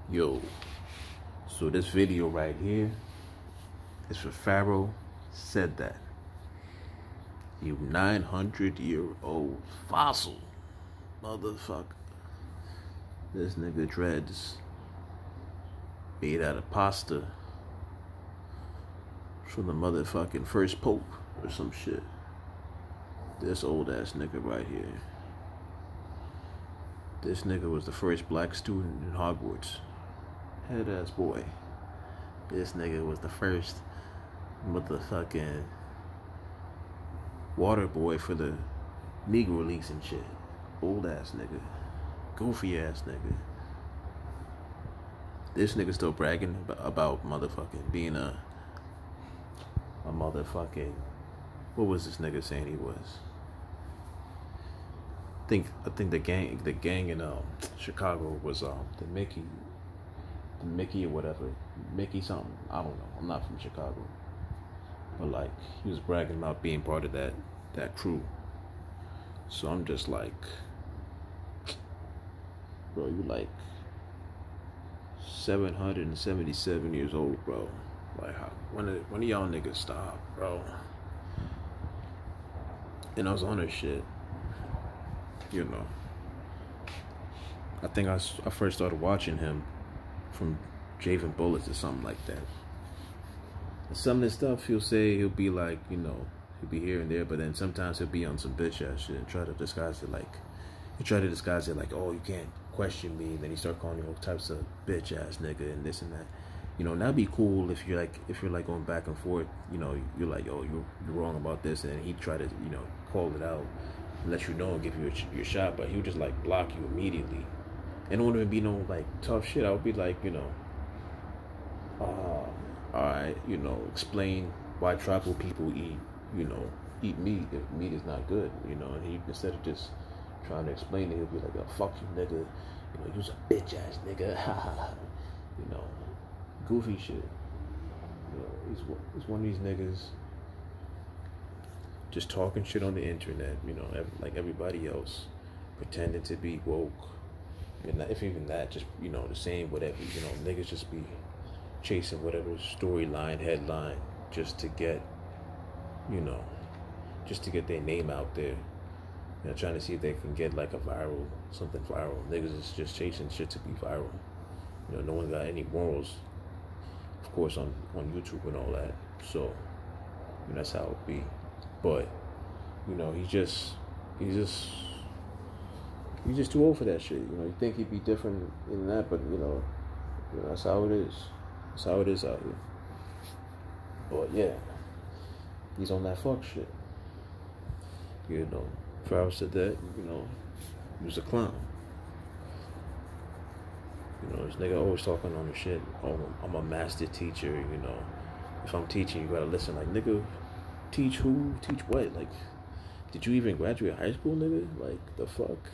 Yo, so this video right here is for Pharaoh said that. You 900-year-old fossil motherfucker. This nigga dreads made out of pasta from the motherfucking first pope or some shit. This old ass nigga right here. This nigga was the first black student in Hogwarts. Head ass boy. This nigga was the first motherfucking water boy for the Negro Leagues and shit. Old ass nigga. Goofy ass nigga. This nigga still bragging about motherfucking being a motherfucking, what was this nigga saying he was? I think the gang in Chicago was the Mickey or whatever. Mickey something. I don't know. I'm not from Chicago. But like he was bragging about being part of that crew. So I'm just like, bro, you like 777 years old, bro. Like how when of y'all niggas stop, bro? And I was on her shit. You know, I think I first started watching him from Javen Bullets or something like that. And some of the stuff he'll say, he'll be like, you know, he'll be here and there, but then sometimes he'll be on some bitch ass shit and try to disguise it like, oh, you can't question me. And then he start calling you all types of bitch ass nigga and this and that. You know, and that'd be cool if you're like going back and forth. You know, you're like, oh, you're wrong about this, and he try to, you know, call it out. Let you know and give you your shot, but he would just like block you immediately. And it wouldn't be no like tough shit. I would be like, you know, alright, you know, explain why tribal people eat meat if meat is not good, you know. And he, instead of just trying to explain it, he'll be like, oh, fuck you, nigga, you know, you's a bitch ass nigga, you know, goofy shit. You know, he's one of these niggas just talking shit on the internet, you know, like everybody else, pretending to be woke. And if even that, just, you know, the same whatever, you know, niggas just be chasing whatever storyline, headline, just to get, you know, just to get their name out there. You know, trying to see if they can get like something viral. Niggas is just chasing shit to be viral. You know, no one got any morals, of course, on YouTube and all that. So, you know, that's how it be. But, you know, he's just too old for that shit. You know, you think he'd be different in that, but you know that's how it is. That's how it is out here. But yeah, he's on that fuck shit. You know, Pharaoh said that, you know, he was a clown. You know, this nigga always talking on the shit. Oh, I'm a master teacher, you know. If I'm teaching, you gotta listen. Like, nigga, teach who? Teach what? Like, did you even graduate high school, nigga? Like, the fuck?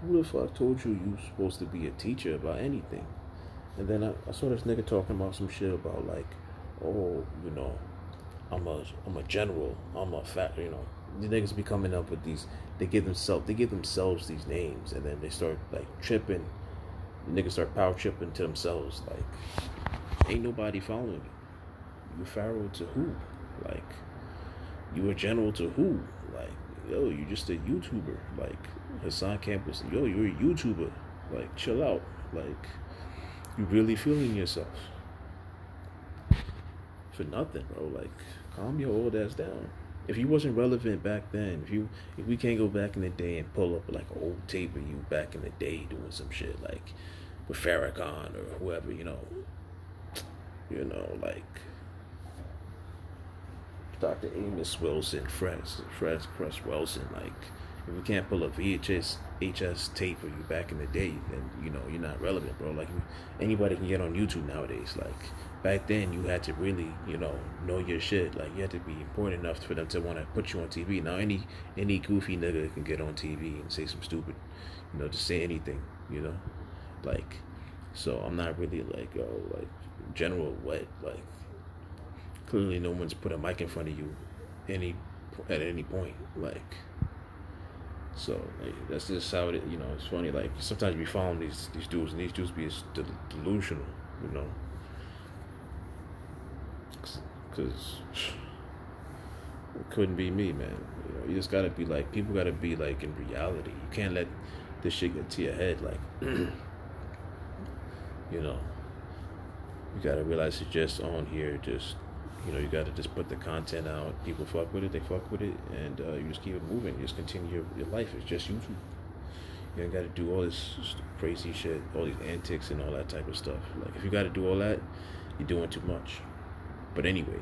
Who the fuck told you you supposed to be a teacher about anything? And then I saw this nigga talking about some shit about like, oh, you know, I'm a general, I'm a fat, you know. The niggas be coming up with these, they give themselves these names, and then they start like tripping. The niggas start power tripping to themselves, like, ain't nobody following you. You Pharaoh to who? Like, you a general to who? Like, yo, you just a YouTuber. Like, Hassan Campus, yo, you're a YouTuber. Like, chill out. Like, you really feeling yourself for nothing, bro. Like, calm your old ass down. If you wasn't relevant back then, if we can't go back in the day and pull up like an old tape of you back in the day doing some shit like with Farrakhan or whoever, you know, like Dr. Amos Wilson, Fred Wilson, like, if we can't pull a VHS tape of you back in the day, then, you know, you're not relevant, bro. Like, anybody can get on YouTube nowadays. Like, back then, you had to really, you know your shit. Like, you had to be important enough for them to want to put you on TV. Now, any goofy nigga can get on TV and say some stupid, you know, just say anything, you know? Like, so I'm not really like, oh, like, general what, like, clearly no one's put a mic in front of you at any point, like. So like, that's just how it. It's funny. Like sometimes we found these dudes, and these dudes be delusional. You know, because it couldn't be me, man. You just gotta be like, people gotta be like in reality. You can't let this shit get to your head. Like, you gotta realize it's just on here. Just, you gotta just put the content out. People fuck with it, they fuck with it, and you just keep it moving. You just continue your life. It's just YouTube. You ain't gotta do all this crazy shit, all these antics and all that type of stuff. Like, if you gotta do all that, you're doing too much. But anyway,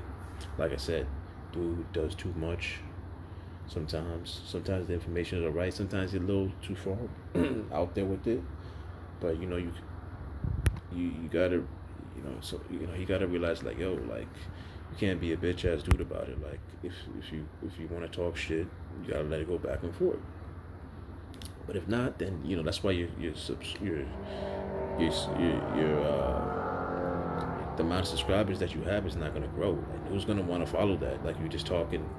like I said, dude does too much. Sometimes the information is alright. Sometimes you're a little too far out there with it. But you gotta, you gotta realize, like, yo, like, you can't be a bitch ass dude about it. Like, if you want to talk shit, you gotta let it go back and forth. But if not, then that's why the amount of subscribers that you have is not gonna grow. Like, who's gonna want to follow that? Like, you're just talking,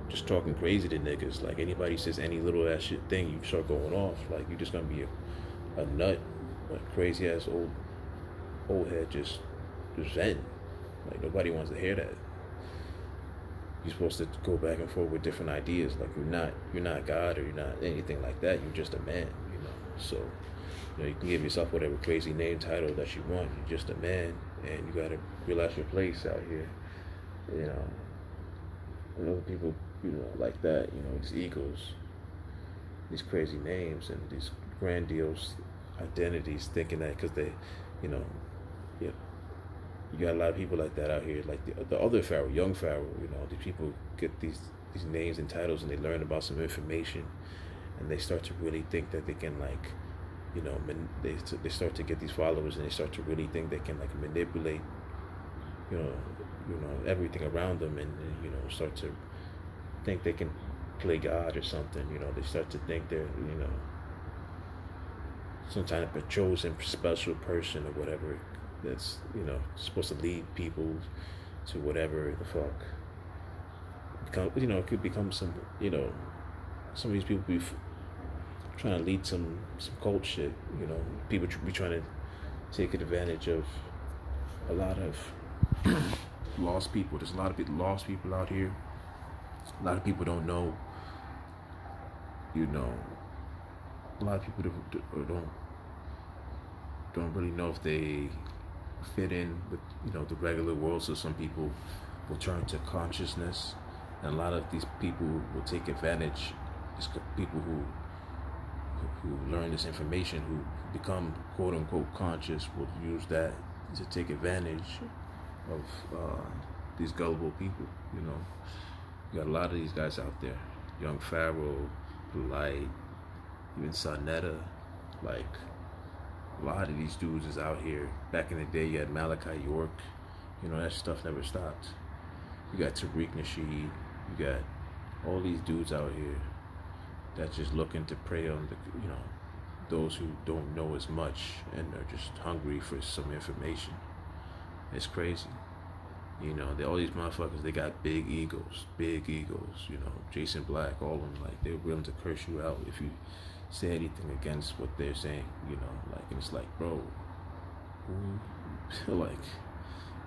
just talking crazy to niggas. Like, anybody says any little ass shit thing, you start going off. Like, you're just gonna be a nut, a crazy ass old head, just venting. Like, nobody wants to hear that. You're supposed to go back and forth with different ideas. Like, you're not God, or you're not anything like that. You're just a man, So, you can give yourself whatever crazy name, title that you want. You're just a man, and you gotta realize your place out here. People, like that. These egos, these crazy names, and these grandiose identities, thinking that because they, yeah. You got a lot of people like that out here, like the other Pharaoh, young Pharaoh. These people get these names and titles, and they learn about some information, and they start to really think that they can, like, they start to get these followers, and they start to really think they can, like, manipulate, everything around them, and start to think they can play God or something. They start to think they're, some kind of a chosen special person or whatever. That's supposed to lead people to whatever the fuck. It could become some some of these people be trying to lead some cult shit. People be trying to take advantage of a lot of lost people. There's a lot of lost people out here. A lot of people don't know. A lot of people don't really know if they fit in with the regular world. So some people will turn to consciousness, and a lot of these people will take advantage. These people who learn this information, who become quote unquote conscious, will use that to take advantage of these gullible people. You got a lot of these guys out there. Young Pharaoh, Polite, even Sonetta, like. A lot of these dudes is out here. Back in the day, you had Malachi York. That stuff never stopped. You got Tariq Nasheed. You got all these dudes out here that's just looking to prey on those who don't know as much and are just hungry for some information. It's crazy. All these motherfuckers, they got big egos. Jason Black, all of them, like, they're willing to curse you out if you say anything against what they're saying, like, and it's like, bro, like,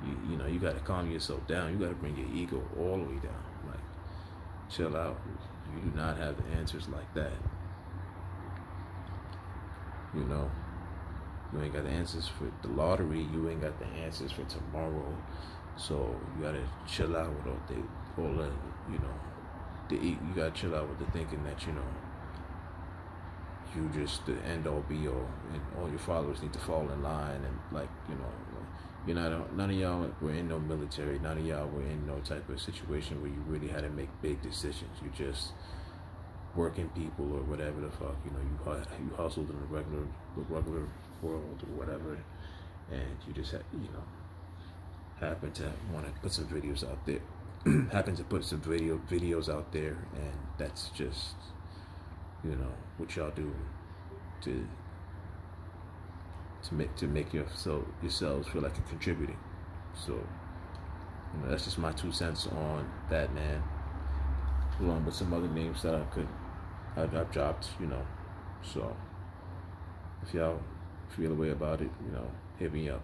you gotta calm yourself down. You gotta bring your ego all the way down. Like, chill out. You do not have the answers like that. You ain't got the answers for the lottery. You ain't got the answers for tomorrow. So you gotta chill out with all that, you gotta chill out with the thinking that, you just the end all be all, and all your followers need to fall in line, and like, you're not, none of y'all were in no military, none of y'all were in no type of situation where you really had to make big decisions. You just working people or whatever the fuck, you hustled in the regular world or whatever, and you just happen to want to put some videos out there, videos out there, and that's just what y'all do to make yourselves feel like you're contributing. So that's just my 2 cents on that, man. along with some other names that I've dropped, you know. So if y'all feel a way about it, you know, hit me up.